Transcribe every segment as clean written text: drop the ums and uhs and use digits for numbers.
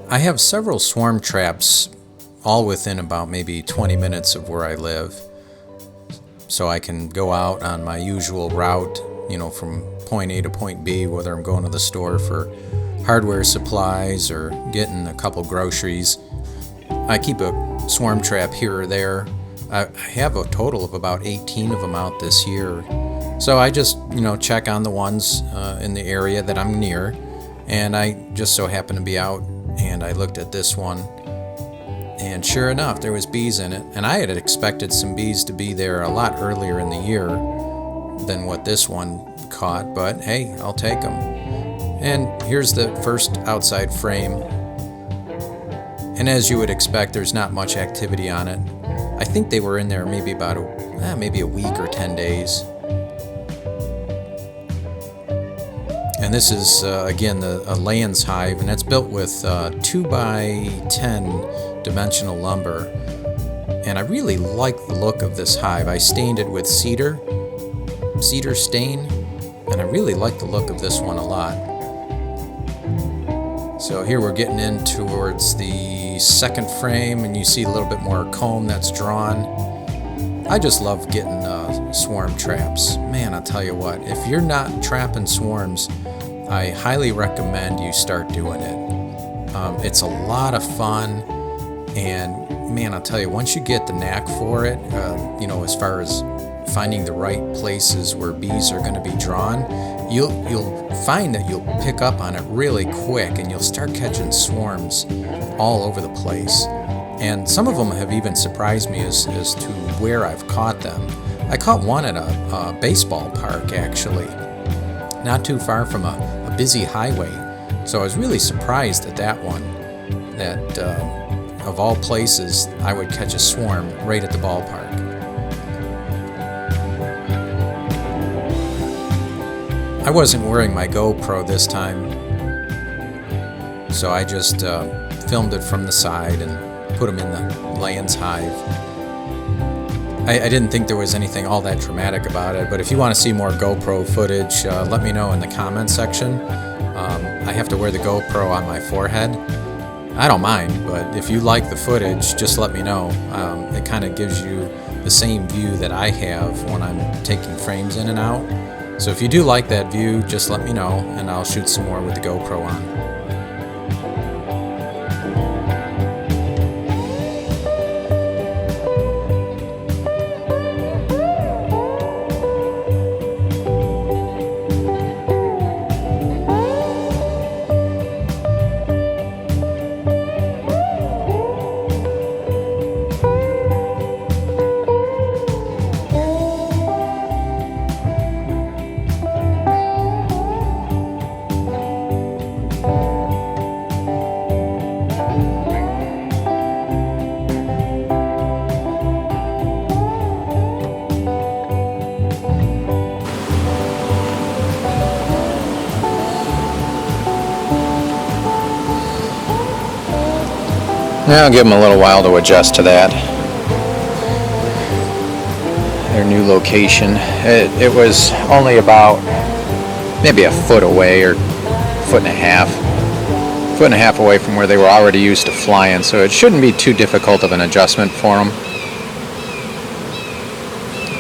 I have several swarm traps, all within about maybe 20 minutes of where I live. So I can go out on my usual route, from point A to point B, whether I'm going to the store for hardware supplies or getting a couple groceries. I keep a swarm trap here or there. I have a total of about 18 of them out this year. So I just, check on the ones in the area that I'm near. And I just so happened to be out and I looked at this one. And sure enough, there was bees in it. And I had expected some bees to be there a lot earlier in the year than what this one caught. But hey, I'll take them. And here's the first outside frame. And as you would expect, there's not much activity on it. I think they were in there maybe about maybe a week or 10 days. And this is, again, a Lands hive, and it's built with 2x10 dimensional lumber. And I really like the look of this hive. I stained it with cedar stain, and I really like the look of this one a lot. So here we're getting in towards the second frame, and you see a little bit more comb that's drawn. I just love getting swarm traps. Man, I'll tell you what, if you're not trapping swarms, I highly recommend you start doing it. It's a lot of fun, and man, I'll tell you, once you get the knack for it, as far as finding the right places where bees are going to be drawn, you'll find that you'll pick up on it really quick, and you'll start catching swarms all over the place. And some of them have even surprised me as to where I've caught them. I caught one at a baseball park, actually, not too far from a busy highway. So I was really surprised at that one, that of all places, I would catch a swarm right at the ballpark. I wasn't wearing my GoPro this time, so I just filmed it from the side and put them in the Lands hive. I didn't think there was anything all that dramatic about it, but if you want to see more GoPro footage, let me know in the comments section. I have to wear the GoPro on my forehead. I don't mind, but if you like the footage, just let me know. It kind of gives you the same view that I have when I'm taking frames in and out. So if you do like that view, just let me know, and I'll shoot some more with the GoPro on. Now I'll give them a little while to adjust to that. Their new location. It was only about maybe a foot away, or foot and a half away from where they were already used to flying, so it shouldn't be too difficult of an adjustment for them.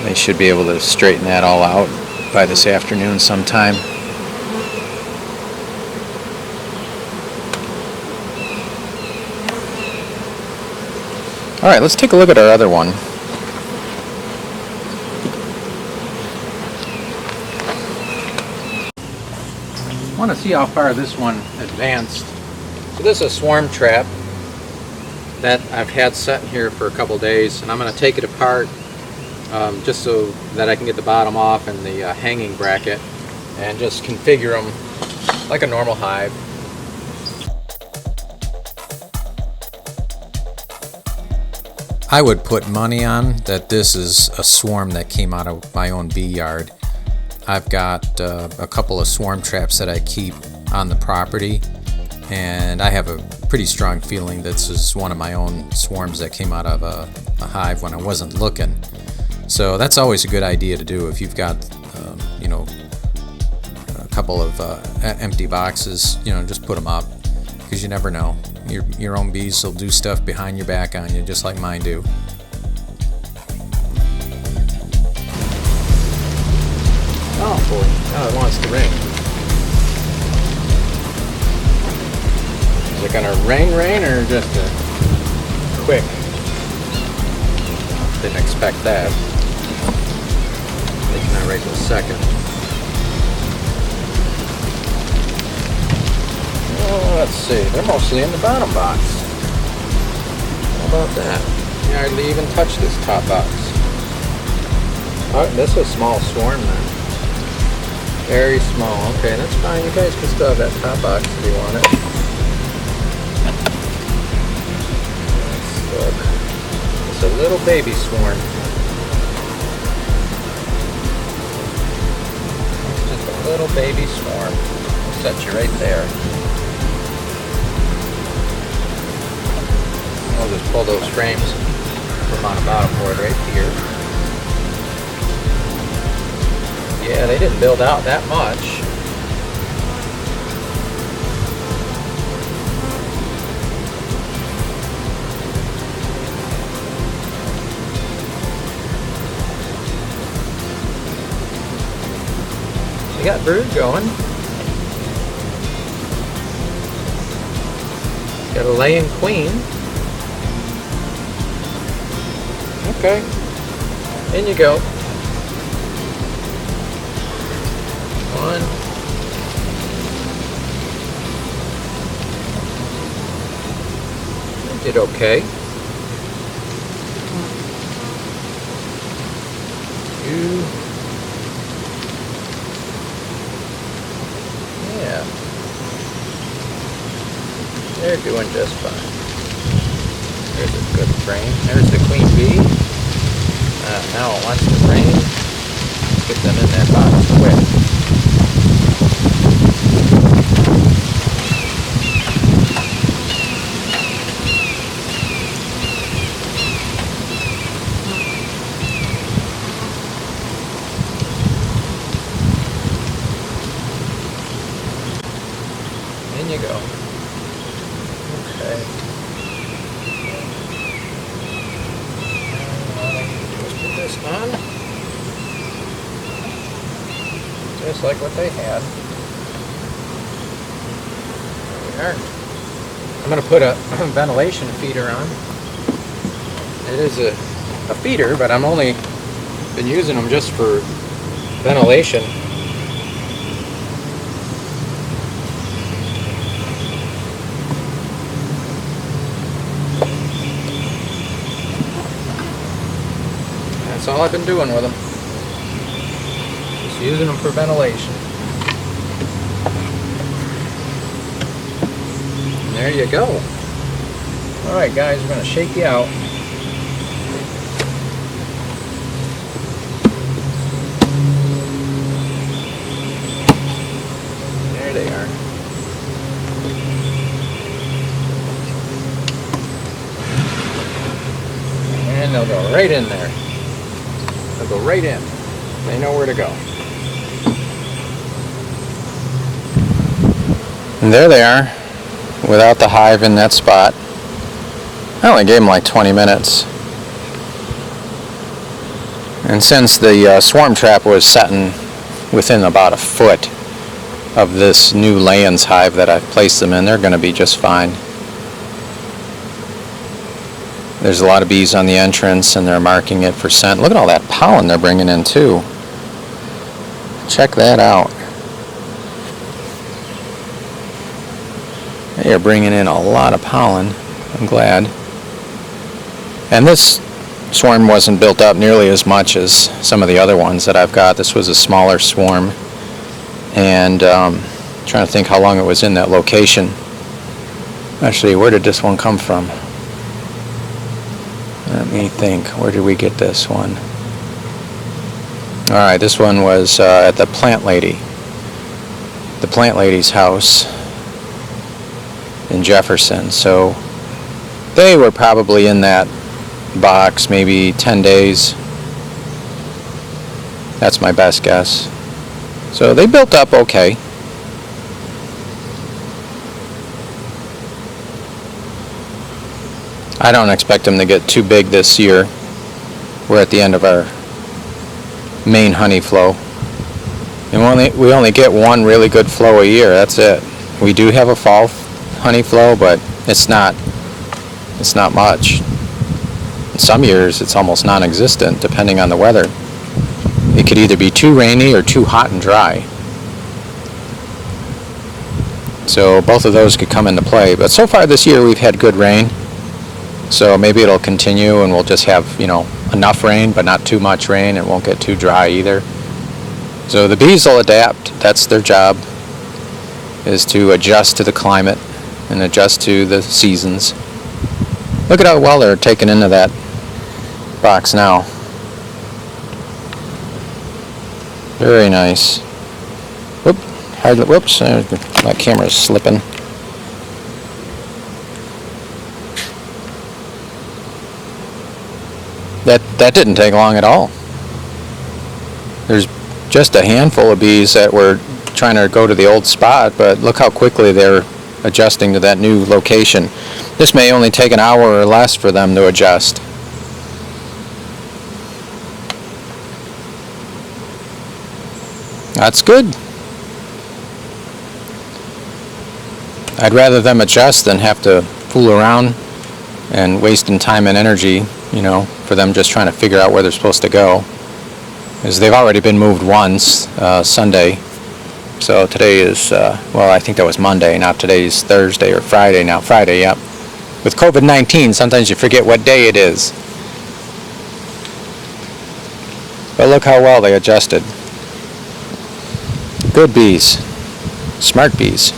They should be able to straighten that all out by this afternoon sometime. All right, let's take a look at our other one. I want to see how far this one advanced. So this is a swarm trap that I've had set here for a couple days, and I'm going to take it apart just so that I can get the bottom off and the hanging bracket, and just configure them like a normal hive. I would put money on that this is a swarm that came out of my own bee yard. I've got a couple of swarm traps that I keep on the property, and I have a pretty strong feeling this is one of my own swarms that came out of a hive when I wasn't looking. So that's always a good idea to do if you've got a couple of empty boxes. Just put them up because you never know. Your own bees will do stuff behind your back on you, just like mine do. Oh boy, now it wants to rain. Is it gonna rain or just a quick? Didn't expect that. At least not right this second. Oh, let's see, they're mostly in the bottom box. How about that? You hardly even touch this top box. Oh, this is a small swarm then. Very small. Okay, that's fine. You guys can still have that top box if you want it. Let's look. It's a little baby swarm. It's just a little baby swarm. I'll set you right there. I'll just pull those frames, put them on a bottom board right here. Yeah, they didn't build out that much. We got brood going. Got a laying queen. Okay, in you go. One. I did okay. Two. Yeah. They're doing just fine. There's a good frame. There's the queen bee. Now it wants to rain. Let's get them in that box quick. In you go. Okay. On, just like what they had. There we are. I'm going to put a ventilation feeder on. It is a feeder, but I'm only been using them just for ventilation. That's all I've been doing with them. Just using them for ventilation. And there you go. Alright guys, we're going to shake you out. There they are. And they'll go right in there. They'll go right in. They know where to go. And there they are, without the hive in that spot. I only gave them like 20 minutes. And since the swarm trap was setting within about a foot of this new layings hive that I've placed them in, they're going to be just fine. There's a lot of bees on the entrance and they're marking it for scent. Look at all that pollen they're bringing in too. Check that out. They are bringing in a lot of pollen. I'm glad. And this swarm wasn't built up nearly as much as some of the other ones that I've got. This was a smaller swarm. And trying to think how long it was in that location. Actually, where did this one come from? Let me think. Where did we get this one? Alright, this one was at the plant lady. The plant lady's house in Jefferson. So they were probably in that box maybe 10 days. That's my best guess. So they built up okay. I don't expect them to get too big this year. We're at the end of our main honey flow. And we only get one really good flow a year, that's it. We do have a fall honey flow, but it's not much. In some years it's almost non-existent depending on the weather. It could either be too rainy or too hot and dry. So both of those could come into play. But so far this year we've had good rain. So maybe it'll continue and we'll just have, enough rain but not too much rain. It won't get too dry either. So the bees will adapt. That's their job, is to adjust to the climate and adjust to the seasons. Look at how well they're taken into that box now. Very nice. Whoops, my camera's slipping. That didn't take long at all. There's just a handful of bees that were trying to go to the old spot, but look how quickly they're adjusting to that new location. This may only take an hour or less for them to adjust. That's good. I'd rather them adjust than have to fool around and wasting time and energy, for them just trying to figure out where they're supposed to go. Because they've already been moved once, Sunday. So today is, I think that was Monday. Now today's Thursday or Friday now. Friday, yep. With COVID-19, sometimes you forget what day it is. But look how well they adjusted. Good bees. Smart bees.